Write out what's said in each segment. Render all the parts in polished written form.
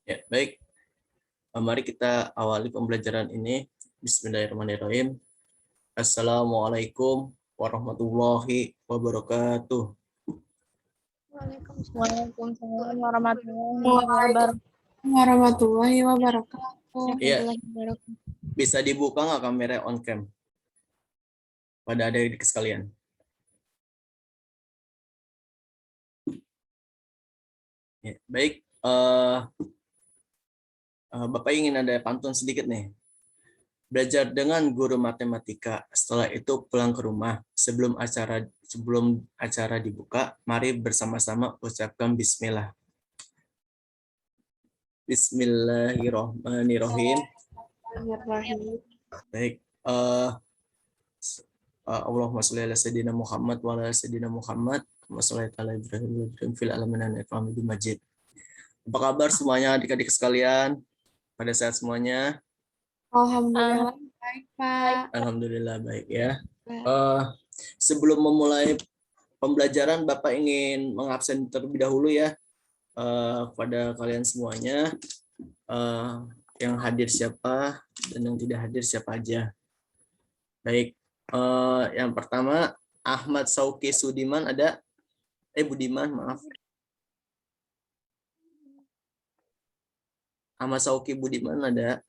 Ya, baik. Mari kita awali pembelajaran ini. Bismillahirrahmanirrahim. Assalamualaikum warahmatullahi wabarakatuh. Waalaikumsalam warahmatullahi Waalaikumsalam warahmatullahi wabarakatuh. Iya, wabarakatuh. bisa dibuka nggak kamera on cam pada adik-adik sekalian? Ya, baik. Bapak ingin ada pantun sedikit nih. Belajar dengan guru matematika. Setelah itu pulang ke rumah. Sebelum acara dibuka, mari bersama-sama ucapkan bismillah. Bismillahirrahmanirrahim. Baik. Allahumma sholli ala sayyidina Muhammad wa ala sayyidina Muhammad. Kama shallaita ala Ibrahim wa Ibrahim fil alamin innaka Hamidum Majid. Apa kabar semuanya adik-adik sekalian? Pada saat semuanya? Alhamdulillah baik, Pak. Alhamdulillah baik ya. Sebelum memulai pembelajaran, Bapak ingin mengabsen terlebih dahulu ya pada kalian semuanya. Yang hadir siapa dan yang tidak hadir siapa aja. Baik. Yang pertama Ahmad Sauki Sudiman ada. Budiman, maaf. Ahmad Sauki Budiman ada.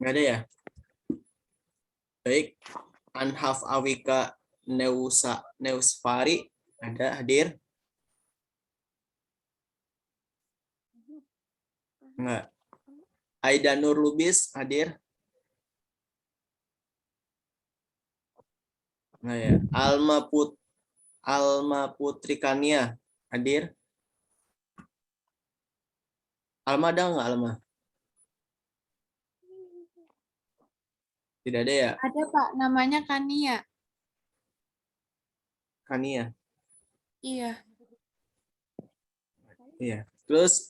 Nggak ada ya? Baik. Anhaf Awika Neusfari ada hadir? Enggak. Aida Nur Lubis hadir? Nah ya. Alma Putri Kania hadir? Alma ada nggak Alma? Tidak ada ya? Ada, Pak, namanya Kania. Kania. Iya. Iya. Terus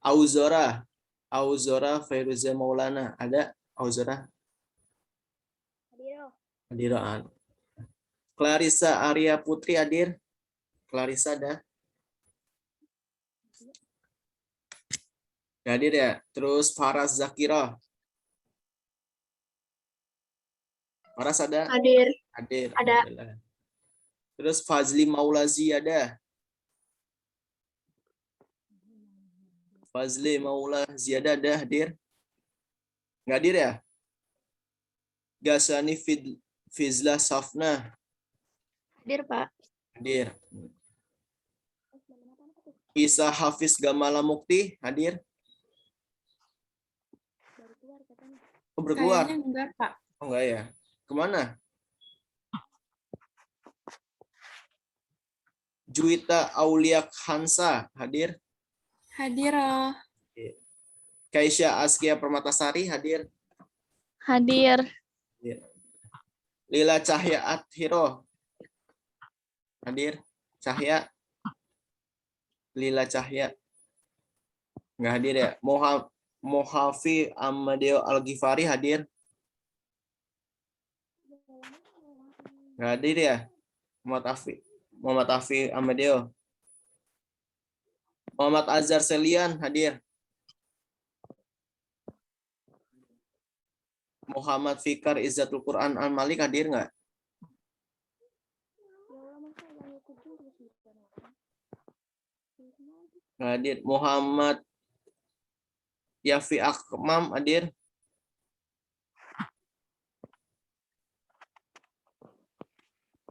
Auzora Fairuza Maulana ada? Auzora? Hadiran. Clarissa Arya Putri hadir? Clarissa ada? Nggak hadir ya? Terus Faras Zakira. Faras ada? Hadir. Hadir. Ada. Alhamdulillah. Terus Fazli Maulazi ada? Fazli Maulazi ada hadir? Nggak hadir ya? Gasani Fizla Safna. Hadir, Pak. Hadir. Isa Hafiz Gamala Mukti hadir? Oh, berkeluar? Kayaknya enggak, Pak. Oh enggak ya. Kemana? Juwita Aulia Hansa hadir? Hadir, oh. Kaisya Askia Permatasari hadir? Hadir. Lila Cahya Athiro hadir? Cahya? Lila Cahya? Enggak hadir ya. Mohafi Amadeo Al-Ghifari hadir? Enggak hadir ya. Muhammad Afi Amadeo. Muhammad Azhar Selian hadir? Muhammad Fikar Izzatul Quran Al-Malik hadir nggak? Nggak hadir. Muhammad Yafi Akmam hadir?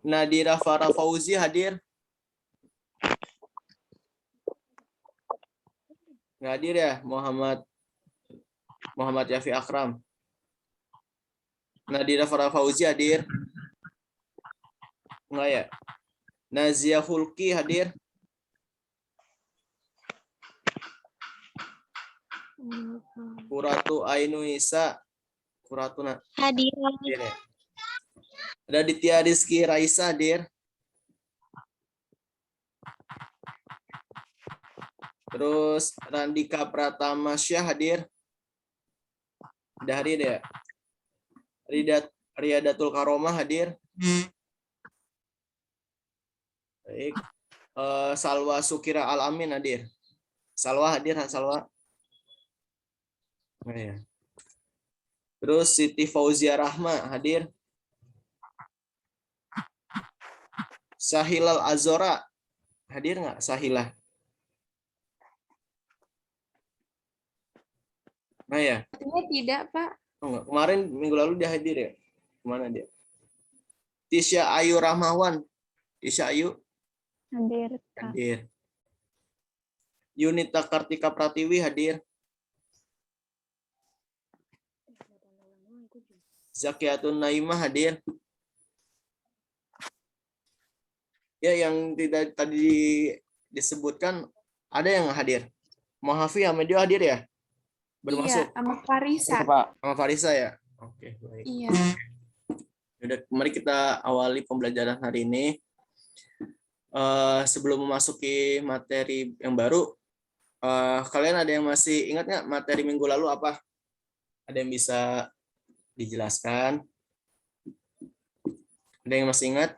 Nadira Farah Fauzi hadir? Nggak hadir ya. Muhammad Yafi Akram. Nadira Farah Fauzi hadir? Enggak ya. Nazia Hulki hadir? Kuratu Ainu Isa. Hadir. Hadir ya. Ada Ditya Rizky Raisa hadir? Terus Randika Pratama Syah hadir? Ada hadir ya. Riyadatul Karomah hadir? Baik. Salwa Sukira Al-Amin hadir. Salwa hadir, Salwa. Oh, ya. Terus Siti Fauzia Rahma hadir. Sahilal Azora hadir nggak? Sahilah. Nah ya. Artinya tidak, Pak. Oh, enggak. Kemarin minggu lalu dia hadir ya. Kemana dia? Tisha Ayu Rahmawan. Tisha Ayu Hadir, Pak. hadir. Yunita Kartika Pratiwi hadir. Zakiatun Naimah hadir. Ya, yang tidak tadi disebutkan ada yang hadir. Mohafi Amedio hadir ya? Bermasuk. Iya, sama Farisa. Pak. Sama Farisa ya? Oke, baik. Iya. Udah, mari kita awali pembelajaran hari ini. Sebelum memasuki materi yang baru, kalian ada yang masih ingat nggak materi minggu lalu apa? Ada yang bisa dijelaskan? Ada yang masih ingat?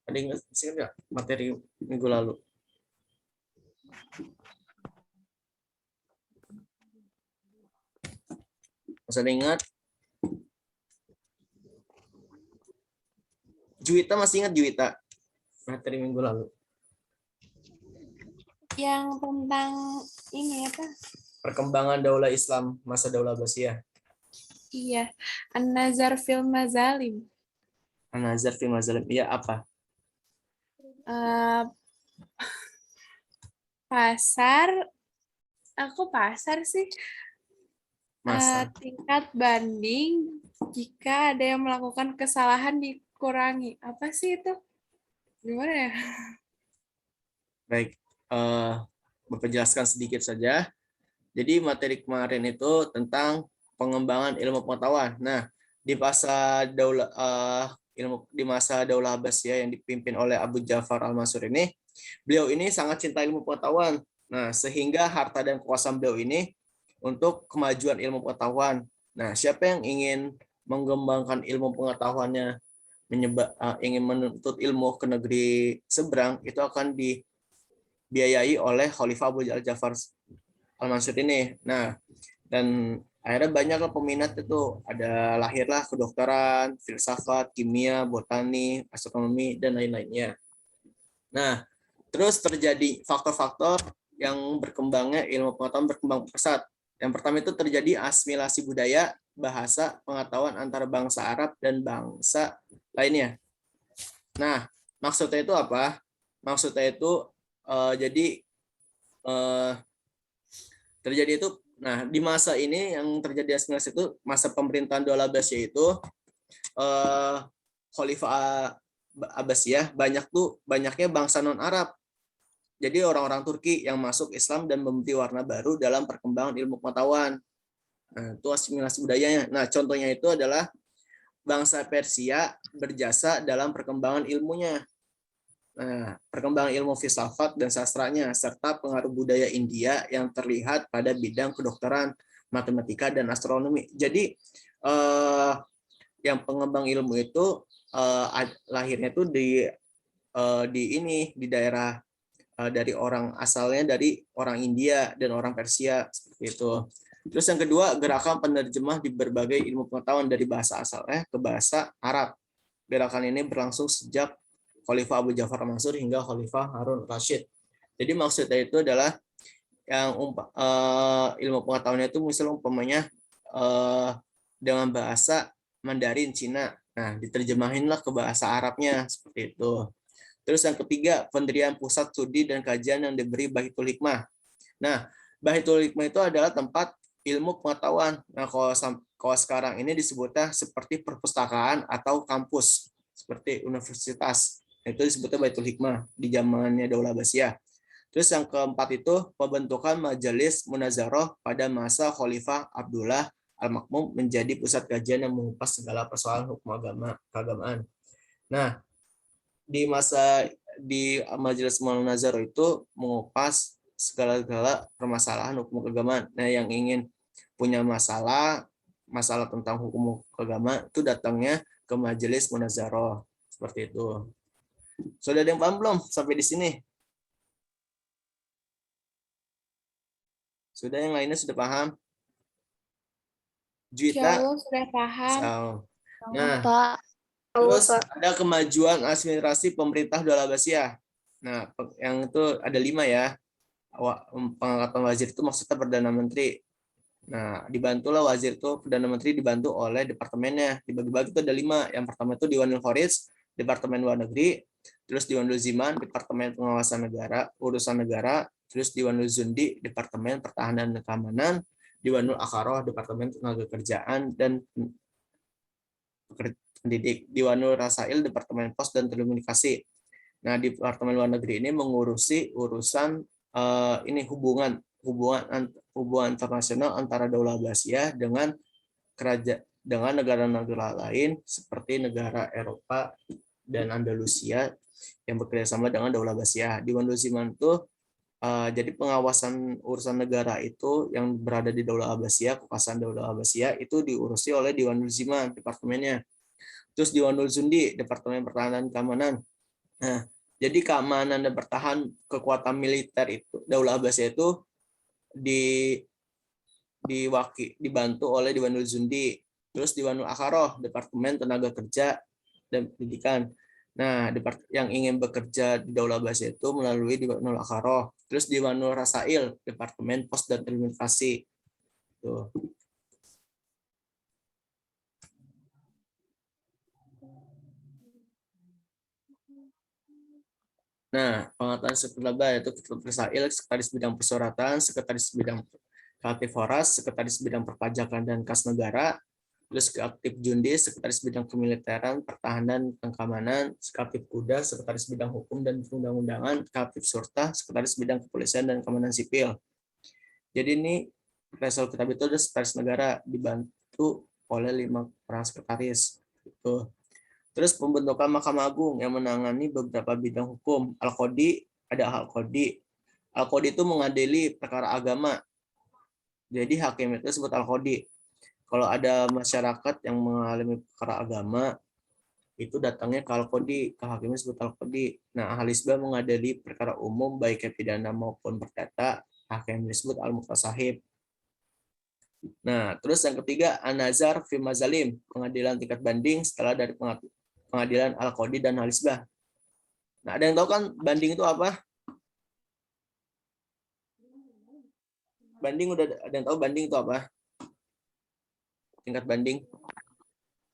Ada yang masih ingat nggak materi minggu lalu? Masih ada yang ingat? Juwita masih ingat Juwita? Materi minggu lalu. Yang tentang ini apa? Perkembangan Daulah Islam masa Daulah Abbasiyah. Iya, An-Nazar fil Mazalim. An-Nazar fi Mazalim. Iya, apa? Pasar, aku pasar sih. Masa. Tingkat banding jika ada yang melakukan kesalahan dikurangi. Apa sih itu? Gimana ya? Baik, Bapak jelaskan sedikit saja. Jadi materi kemarin itu tentang pengembangan ilmu pengetahuan. Nah, di masa Daulah Abbasiyah yang dipimpin oleh Abu Ja'far Al-Mansur ini, beliau ini sangat cinta ilmu pengetahuan. Nah, sehingga harta dan kekuasaan beliau ini untuk kemajuan ilmu pengetahuan. Nah, siapa yang ingin mengembangkan ilmu pengetahuannya, ingin menuntut ilmu ke negeri seberang, itu akan dibiayai oleh Khalifah Abu Ja'far Al-Mansur ini. Nah, dan akhirnya banyaklah peminat itu. Lahirlah kedokteran, filsafat, kimia, botani, astronomi, dan lain-lainnya. Nah, terus terjadi faktor-faktor yang berkembangnya ilmu pengetahuan berkembang pesat. Yang pertama itu terjadi asimilasi budaya, bahasa, pengetahuan antara bangsa Arab dan bangsa lainnya. Nah, maksudnya itu apa? Maksudnya itu terjadi itu. Nah, di masa ini yang terjadi asimilasi itu masa pemerintahan Daulah Abbasiyah itu Khalifah Abbasiyah banyaknya bangsa non Arab. Jadi orang-orang Turki yang masuk Islam dan memberi warna baru dalam perkembangan ilmu pengetahuan. Nah, itu asimilasi budayanya. Nah, contohnya itu adalah bangsa Persia berjasa dalam perkembangan ilmunya. Nah, perkembangan ilmu filsafat dan sastranya, serta pengaruh budaya India yang terlihat pada bidang kedokteran, matematika, dan astronomi. Jadi, yang pengembang ilmu itu lahirnya itu di daerah dari asalnya dari orang India dan orang Persia seperti itu. Terus yang kedua, gerakan penerjemah di berbagai ilmu pengetahuan dari bahasa asalnya ke bahasa Arab. Gerakan ini berlangsung sejak Khalifah Abu Ja'far Mansur hingga Khalifah Harun Rashid. Jadi maksudnya itu adalah yang ilmu pengetahuannya itu misalnya umpamanya dengan bahasa Mandarin Cina. Nah, diterjemahinlah ke bahasa Arabnya seperti itu. Terus yang ketiga, pendirian pusat studi dan kajian yang diberi Baitul Hikmah. Nah, Baitul Hikmah itu adalah tempat ilmu pengetahuan. Nah, kalau sekarang ini disebutnya seperti perpustakaan atau kampus, seperti universitas. Itu disebutnya Baitul Hikmah di zamannya Daulah Abbasiyah. Terus yang keempat itu pembentukan Majelis Munazaroh pada masa Khalifah Abdullah Al-Makmum menjadi pusat kajian yang mengupas segala persoalan hukum keagamaan. Nah, di Majelis Munazaroh itu mengupas segala permasalahan hukum keagamaan. Nah, yang ingin punya masalah tentang hukum keagamaan itu datangnya ke majelis munazarah. Seperti itu. Sudah ada yang paham belum sampai di sini? Sudah, yang lainnya sudah paham? Insya Juwita? Allah sudah paham. Nah, Pak. terus ada kemajuan administrasi pemerintah Daulah Abbasiyah. Nah, yang itu ada 5 ya. Pengangkatan wazir itu maksudnya Perdana Menteri. Nah, dibantulah wazir itu, Perdana Menteri dibantu oleh departemennya. Dibagi-bagi itu ada 5. Yang pertama itu Diwanul Kharij, Departemen Luar Negeri. Terus Diwanul Ziman, Departemen Pengawasan Negara, Urusan Negara. Terus Diwanul Zundi, Departemen Pertahanan dan Keamanan. Diwanul Akharoh, Departemen Tenaga Kerjaan dan Pendidik. Diwanul Rasail, Departemen Pos dan Telekomunikasi. Nah, Departemen Luar Negeri ini mengurusi urusan ini hubungan internasional antara Daulah Abbasiyah dengan negara-negara lain seperti negara Eropa dan Andalusia yang bekerjasama dengan Daulah Abbasiyah. Diwanul Ziman itu jadi pengawasan urusan negara itu yang berada di Daulah Abbasiyah, kekuasaan Daulah Abbasiyah itu diurusi oleh Diwanul Ziman, departemennya. Terus Diwanul Zundi, Departemen Pertahanan dan Keamanan. Nah, jadi keamanan dan pertahanan kekuatan militer itu Daulah Abbasiyah itu dibantu oleh Diwanul Zundi. Terus Diwanul Akharoh, Departemen Tenaga Kerja dan Pendidikan. Nah, yang ingin bekerja di Daulah Abbasiyah itu melalui Diwanul Akharoh. Terus Diwanul Rasail, Departemen Pos dan Telekomunikasi. Tuh. Nah, pengetahuan sekretaris yaitu Ketua Rasail, Sekretaris Bidang Persuratan, Sekretaris Bidang Kreatif Horas, Sekretaris Bidang Perpajakan dan Kas Negara, terus Aktif Jundi, Sekretaris Bidang Kemiliteran, Pertahanan dan Keamanan, Aktif Kuda, Sekretaris Bidang Hukum dan Perundang-undangan, Aktif Surta, Sekretaris Bidang Kepolisian dan Keamanan Sipil. Jadi ini Resol Kitab itu ada sekretaris negara dibantu oleh 5 orang sekretaris. Gitu. Terus pembentukan Mahkamah Agung yang menangani beberapa bidang hukum. Al-Qodi, ada Al-Qodi. Al-Qodi itu mengadili perkara agama. Jadi hakim itu disebut Al-Qodi. Kalau ada masyarakat yang mengalami perkara agama, itu datangnya ke Al-Qodi, ke hakimnya disebut Al-Qodi. Nah, ahli hisbah mengadili perkara umum baik pidana maupun perdata, hakim disebut Al-Muqtasahib. Nah, terus yang ketiga An-Nazar fi Mazalim, pengadilan tingkat banding setelah dari pengadilan Al-Qodi dan Al-Hisbah. Nah, ada yang tahu kan banding itu apa? Banding, udah ada yang tahu banding itu apa? Tingkat banding.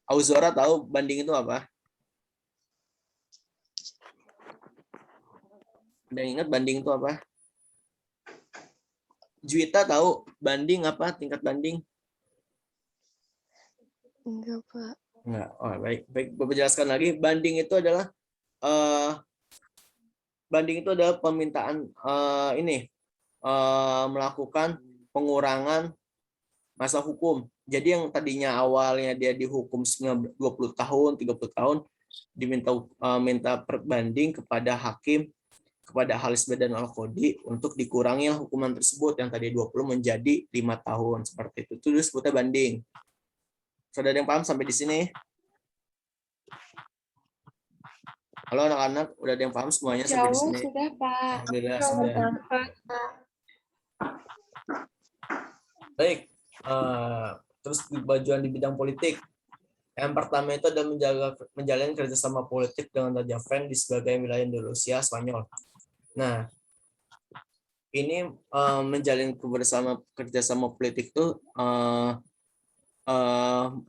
Auzora tahu banding itu apa? Ada yang ingat banding itu apa? Juwita tahu banding apa? Tingkat banding? Enggak, Pak. Enggak. Oh, baik. Baik, Bapak jelaskan lagi. Banding itu adalah permintaan melakukan pengurangan masa hukum. Jadi yang tadinya awalnya dia dihukum 20 tahun, 30 tahun, minta perbanding kepada hakim, kepada Al-Hisbah dan Al-Qodi untuk dikurangi hukuman tersebut yang tadi 20 menjadi 5 tahun. Seperti itu. Itu disebutnya banding. Sudah ada yang paham sampai di sini? Halo anak-anak, udah ada yang paham semuanya Insya sampai di Allah sini? sudah, Pak. Alhamdulillah sudah. Baik. Terus kemajuan di bidang politik. Yang pertama itu adalah menjalin kerjasama politik dengan Raja Frank di sebagai wilayah Andalusia Spanyol. Nah, ini menjalin kerjasama politik itu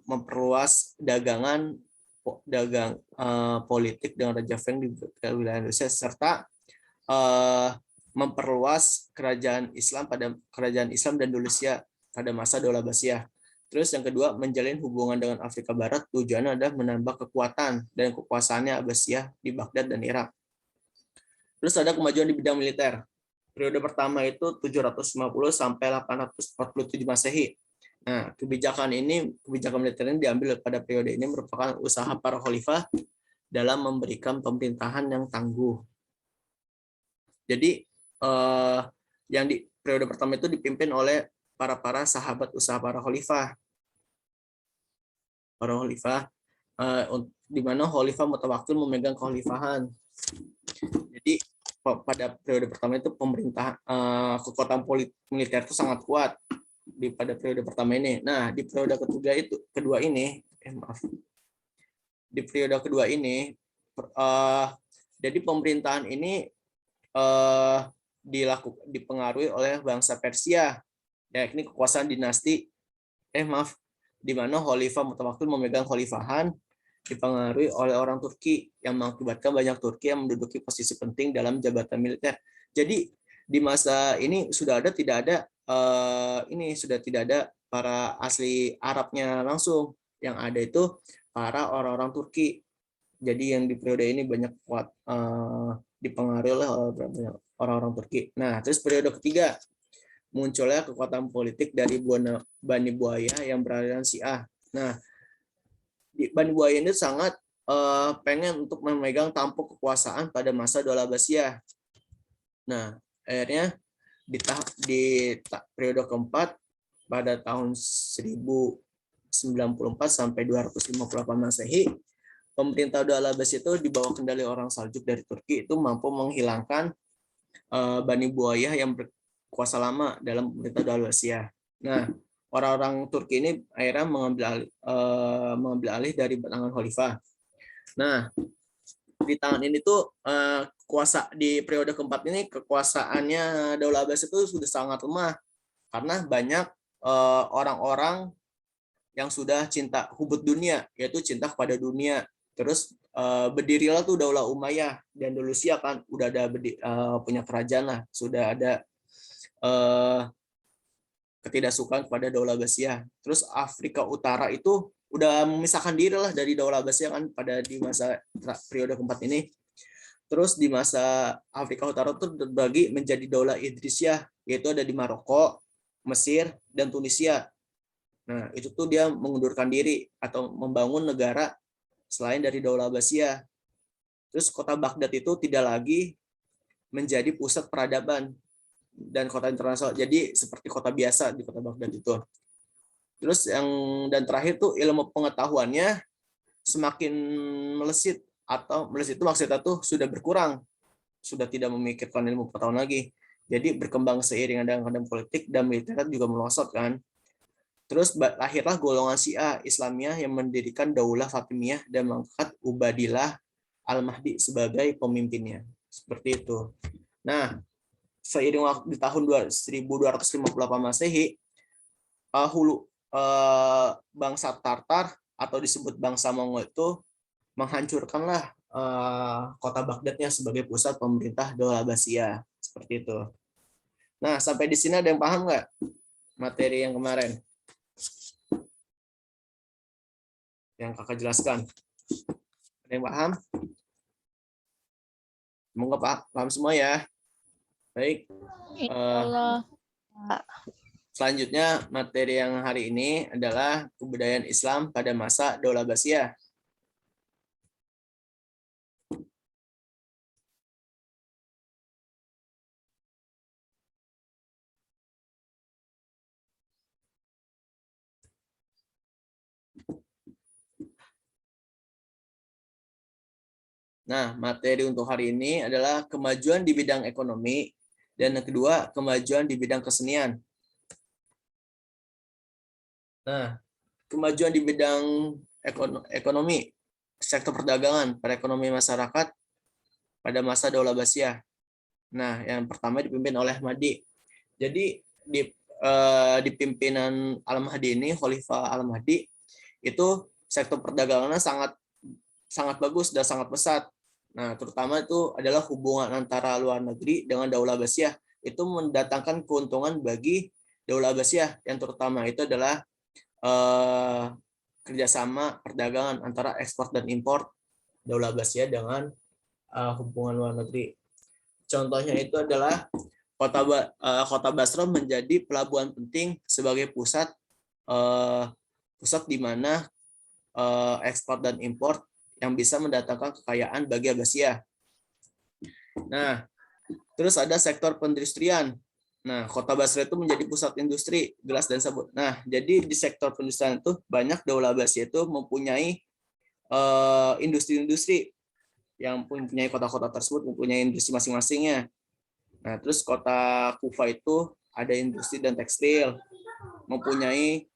memperluas dagang politik dengan Raja Frank di wilayah Indonesia serta memperluas kerajaan Islam dan Indonesia pada masa Daulah Abbasiyah. Terus yang kedua, menjalin hubungan dengan Afrika Barat, tujuannya adalah menambah kekuatan dan kekuasaannya Abbasiyah di Baghdad dan Irak. Terus ada kemajuan di bidang militer. Periode pertama itu 750 sampai 847 Masehi. Nah, kebijakan militer ini diambil pada periode ini merupakan usaha para khalifah dalam memberikan pemerintahan yang tangguh. Jadi yang di periode pertama itu dipimpin oleh para sahabat usaha para khalifah. di mana Khalifah Mutawakil memegang kekhalifahan. Jadi pada periode pertama itu pemerintah kekuatan militer itu sangat kuat pada periode pertama ini. Nah, di periode kedua ini, di periode kedua ini, jadi pemerintahan ini dipengaruhi oleh bangsa Persia, yakni kekuasaan dinasti, di mana Khalifah Mutawakil memegang khalifahan, dipengaruhi oleh orang Turki yang mengakibatkan banyak Turki yang menduduki posisi penting dalam jabatan militer. Jadi di masa ini sudah tidak ada para asli Arabnya langsung, yang ada itu para orang-orang Turki. Jadi yang di periode ini banyak kuat dipengaruhi oleh orang-orang Turki. Nah, terus periode ketiga munculnya kekuatan politik dari Bani Buaya yang beraliran Syiah. Nah, Bani Buaya ini sangat pengen untuk memegang tampuk kekuasaan pada masa Daulah Abbasiyah. Nah, akhirnya di periode keempat pada tahun 1094 sampai 258 Masehi, pemerintah Daulah Abbasiyah itu di bawah kendali orang Saljuk dari Turki itu mampu menghilangkan Bani Buaya yang berkuasa lama dalam pemerintah Daulah Abbasiyah. Nah, orang-orang Turki ini akhirnya mengambil alih dari tangan khalifah. Nah, di tangan ini tuh kuasa di periode keempat ini kekuasaannya Daulah Abbasiyah itu sudah sangat lemah karena banyak orang-orang yang sudah cinta hubud dunia, yaitu cinta kepada dunia. Terus berdirilah tuh Daulah Umayyah, di Andalusia kan udah ada punya kerajaan lah, sudah ada ketidaksukaan kepada Daulah Abbasiyah. Terus Afrika Utara itu udah memisahkan diri lah dari Daulah Abbasiyah kan pada di masa periode keempat ini. Terus di masa Afrika Utara itu terbagi menjadi Daulah Idrisiyah, yaitu ada di Maroko, Mesir, dan Tunisia. Nah, itu tuh dia mengundurkan diri atau membangun negara selain dari Daulah Abbasiyah. Terus kota Baghdad itu tidak lagi menjadi pusat peradaban dan kota internasional. Jadi seperti kota biasa di kota Baghdad itu. Terus dan terakhir tuh ilmu pengetahuannya semakin melesit, atau melesit itu maksudnya tuh sudah berkurang, sudah tidak memikirkan ilmu pengetahuan lagi. Jadi berkembang seiring dengan keadaan politik dan militer juga merosot kan. Terus lahirlah golongan Syiah Islamiyah yang mendirikan Daulah Fatimiyah dan mengangkat Ubadillah Al-Mahdi sebagai pemimpinnya. Seperti itu. Nah, seiring waktu di tahun 1258 Masehi, bangsa Tartar atau disebut bangsa Mongol itu menghancurkanlah kota Baghdadnya sebagai pusat pemerintah Daulah Abbasiyah. Seperti itu. Nah, sampai di sini ada yang paham nggak materi yang kemarin? Yang kakak jelaskan. Ada yang paham? Semoga paham semua ya. Baik. Selanjutnya materi yang hari ini adalah kebudayaan Islam pada masa Daulah Abbasiyah. Nah, materi untuk hari ini adalah kemajuan di bidang ekonomi, dan yang kedua, kemajuan di bidang kesenian. Nah, kemajuan di bidang ekonomi, sektor perdagangan, perekonomian masyarakat pada masa Daulah Abbasiyah. Nah, yang pertama dipimpin oleh Mahdi. Jadi di pimpinan Al-Mahdi ini, Khalifah Al-Mahdi, itu sektor perdagangannya sangat bagus dan sangat pesat. Nah, terutama itu adalah hubungan antara luar negeri dengan Daulah Abbasiyah. Itu mendatangkan keuntungan bagi Daulah Abbasiyah, yang terutama itu adalah kerjasama perdagangan antara ekspor dan impor Daulah Abbasiyah dengan hubungan luar negeri. Contohnya itu adalah kota Basra menjadi pelabuhan penting sebagai pusat di mana ekspor dan impor yang bisa mendatangkan kekayaan bagi Abbasiyah. Nah, terus ada sektor perindustrian. Nah, kota Basra itu menjadi pusat industri gelas dan sabun. Nah, jadi di sektor perindustrian itu banyak Daulah Abbasiyah itu mempunyai industri-industri yang mempunyai kota-kota tersebut mempunyai industri masing-masingnya. Nah, terus kota Kufa itu ada industri dan tekstil, mempunyai.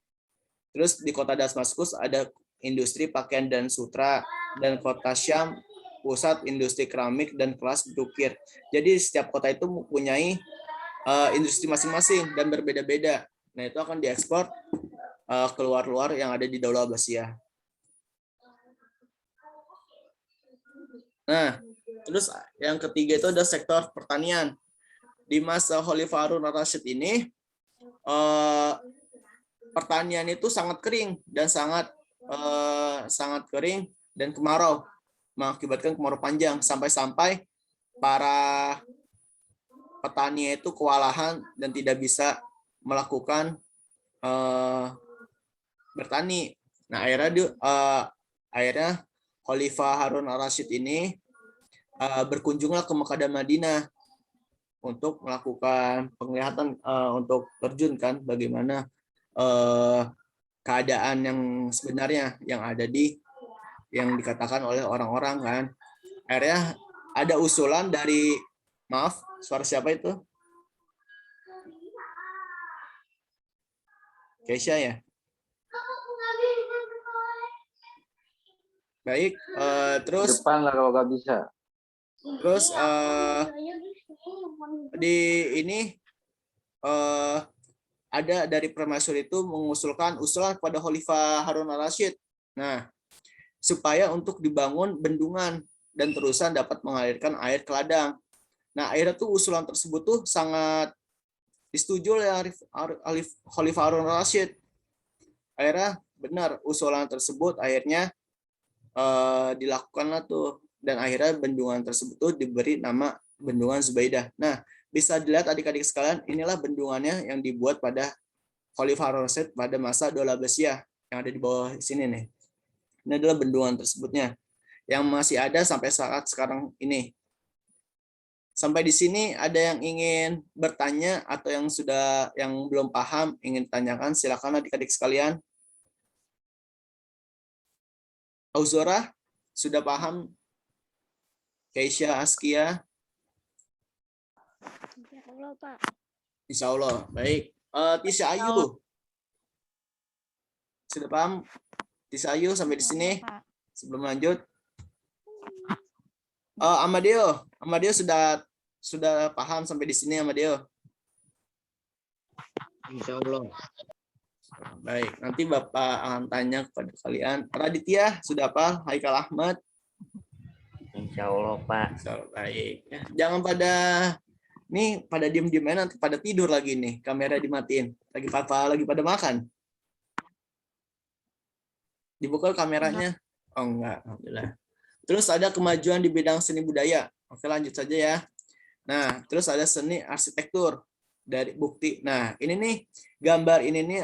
Terus di kota Damaskus ada industri pakaian dan sutra, dan kota Syam pusat industri keramik dan kelas berukir. Jadi setiap kota itu mempunyai industri masing-masing dan berbeda-beda. Nah, itu akan diekspor keluar-luar yang ada di Daulah Abbasiyah. Nah, terus yang ketiga itu ada sektor pertanian. Di masa Khalifah Harun al-Rasyid ini, pertanian itu sangat kering dan sangat kering dan kemarau, mengakibatkan kemarau panjang sampai-sampai para petani itu kewalahan dan tidak bisa melakukan bertani. Nah, akhirnya Khalifah Harun al-Rasyid ini berkunjunglah ke Mekah dan Madinah untuk melakukan penglihatan, untuk terjunkan bagaimana keadaan yang sebenarnya yang ada yang dikatakan oleh orang-orang kan. Akhirnya ada usulan dari, maaf, suara siapa itu? Keisha ya? Baik, terus depan lah kalau nggak bisa. Terus di ini ada dari permaisuri itu mengusulkan usulan kepada Khalifah Harun al-Rasyid. Nah, supaya untuk dibangun bendungan dan terusan dapat mengalirkan air ke ladang. Nah, akhirnya tuh usulan tersebut tuh sangat disetujui oleh Khalifah Harun al-Rasyid. Akhirnya benar usulan tersebut akhirnya dilakukanlah tuh, dan akhirnya bendungan tersebut tuh diberi nama Bendungan Zubaidah. Nah, bisa dilihat adik-adik sekalian, inilah bendungannya yang dibuat pada Khalifah Harun al-Rasyid pada masa Daulah Abbasiyah yang ada di bawah sini nih. Ini adalah bendungan tersebutnya yang masih ada sampai saat sekarang ini. Sampai di sini ada yang ingin bertanya atau yang belum paham ingin tanyakan, silakan adik-adik sekalian. Auzora sudah paham? Keisha, Askia? Insya Allah, Pak. Insya Allah. Baik. Tisha Ayu. Sudah paham? Tisha Ayu sampai di sini? Sebelum lanjut. Amadeo. Amadeo sudah paham sampai di sini, Amadeo? Insya Allah. Baik. Nanti Bapak akan tanya kepada kalian. Raditya, sudah apa? Haikal Ahmad? Insya Allah, Pak. Baik. Jangan pada diem-diem aja, nanti pada tidur lagi nih. Kamera dimatiin. Lagi pada makan. Dibuka kameranya. Oh enggak, alhamdulillah. Terus ada kemajuan di bidang seni budaya. Oke, lanjut saja ya. Nah, terus ada seni arsitektur dari bukti. Nah, ini nih gambar ini nih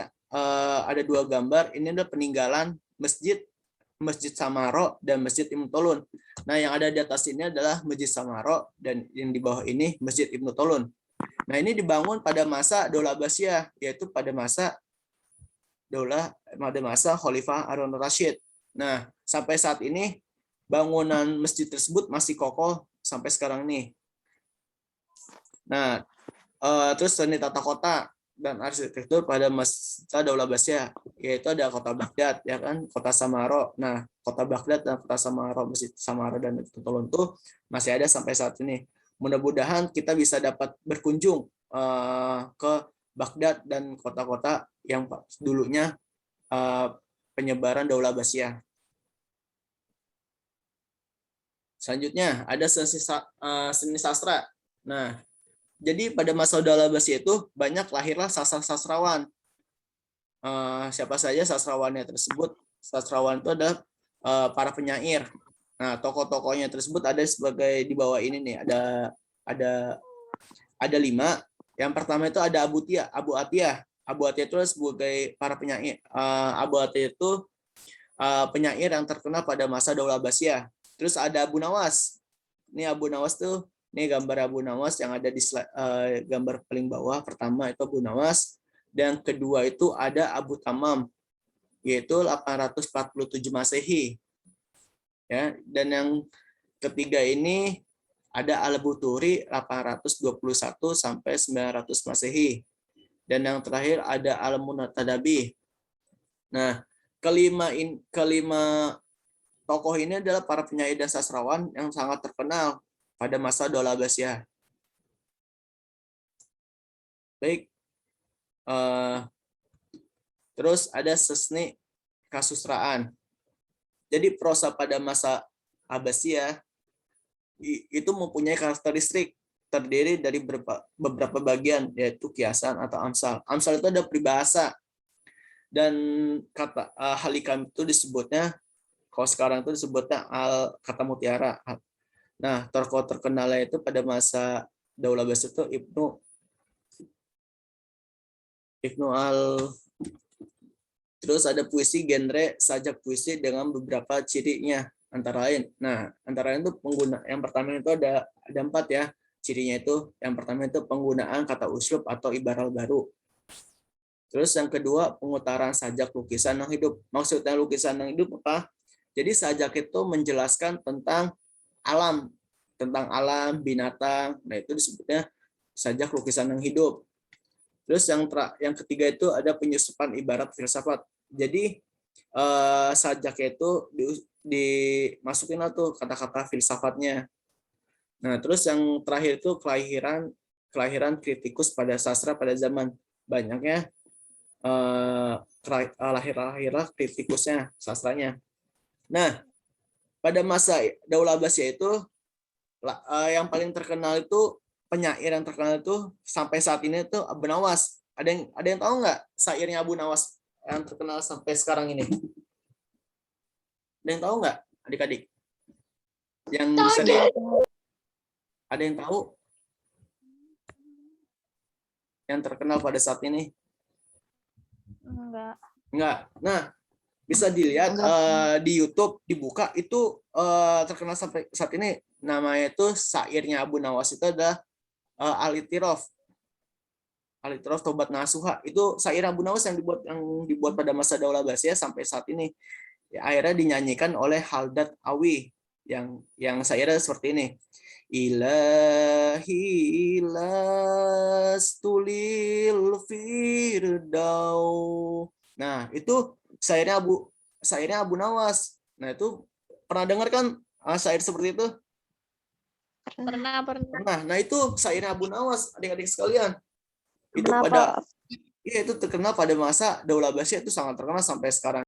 ada dua gambar. Ini adalah peninggalan Masjid Samaro dan Masjid Ibnu Tolun. Nah, yang ada di atas ini adalah Masjid Samaro dan yang di bawah ini Masjid Ibnu Tolun. Nah, ini dibangun pada masa Daulah Abbasiyah, yaitu pada masa Khalifah Harun al-Rasyid. Nah, sampai saat ini bangunan masjid tersebut masih kokoh sampai sekarang nih. Nah, terus seni tata kota dan arsitektur pada masa Daulah Abbasiyah, yaitu ada kota Baghdad, ya kan, kota Samaro. Nah, kota Baghdad dan kota Samaro, Masjid Samaro dan Tolun tuh masih ada sampai saat ini. Mudah-mudahan kita bisa dapat berkunjung ke Baghdad dan kota-kota yang dulunya penyebaran Daulah Abbasiyah. Selanjutnya ada seni sastra. Nah, jadi pada masa Daulah Abbasiyah itu banyak lahirlah sastrawan. Siapa saja sastrawannya tersebut? Sastrawan itu adalah para penyair. Nah, tokoh-tokohnya tersebut ada sebagai di bawah ini nih. Ada 5. Yang pertama itu ada Abu Atiyah. Abu Atiyah itu sebagai para penyair. Abu Atiyah itu penyair yang terkenal pada masa Daulah Abbasiyah. Terus ada Abu Nawas. Ini Abu Nawas tuh, ini gambar Abu Nawas yang ada di gambar paling bawah. Pertama itu Abu Nawas, dan kedua itu ada Abu Tamam, yaitu 847 Masehi. Ya, dan yang ketiga ini ada Al-Buturi 821 sampai 900 Masehi. Dan yang terakhir ada Al-Munatadabi. Nah, kelima tokoh ini adalah para penyair dan sastrawan yang sangat terkenal pada masa Daula Abbasiyah. Baik. Terus ada Sesni Kasustraan. Jadi prosa pada masa Abbasiyah itu mempunyai karakteristik terdiri dari beberapa bagian, yaitu kiasan atau amsal. Amsal itu ada peribahasa, dan kata halikam itu disebutnya, kalau sekarang itu disebutnya kata mutiara. Nah, tokoh terkenalnya itu pada masa Daula Abbasiyah itu Ibnu al. Terus ada puisi genre sajak puisi dengan beberapa cirinya, antara lain. Nah, antara lain itu yang pertama itu ada 4 ya. Cirinya itu yang pertama itu penggunaan kata uslub atau ibarat baru. Terus yang kedua pengutaran sajak lukisan yang hidup. Maksudnya lukisan yang hidup apa? Jadi sajak itu menjelaskan tentang alam, binatang. Nah, itu disebutnya sajak lukisan yang hidup. Terus yang ketiga itu ada penyusupan ibarat filsafat. Jadi sajak itu dimasukin tuh kata-kata filsafatnya. Nah, terus yang terakhir itu kelahiran kritikus pada sastra pada zaman banyaknya lahir kritikusnya, sastranya. Nah, pada masa Daula Abbasiyah itu yang paling terkenal itu penyair yang terkenal itu sampai saat ini itu Abu Nawas. Ada yang tahu nggak syairnya Abu Nawas yang terkenal sampai sekarang ini? Ada yang tahu nggak, adik-adik? Yang bisa ada yang tahu? Yang terkenal pada saat ini? Enggak. Nah, bisa dilihat di YouTube, dibuka itu terkenal sampai saat ini. Namanya itu syairnya Abu Nawas itu adalah Al-Itiraf Tobat Nasuha. Itu syair Abu Nawas yang dibuat pada masa Daula Abbasiyah sampai saat ini. Ya, akhirnya dinyanyikan oleh Haldad Awi yang syairnya seperti ini. Ilahi lastulil firdau. Nah, itu syairnya Abu Nawas. Nah, itu pernah dengar kan syair seperti itu? Pernah. Nah, itu syairnya Abu Nawas, adik-adik sekalian. Itu Kenapa? itu terkenal pada masa Daula Abbasiyah, itu sangat terkenal sampai sekarang.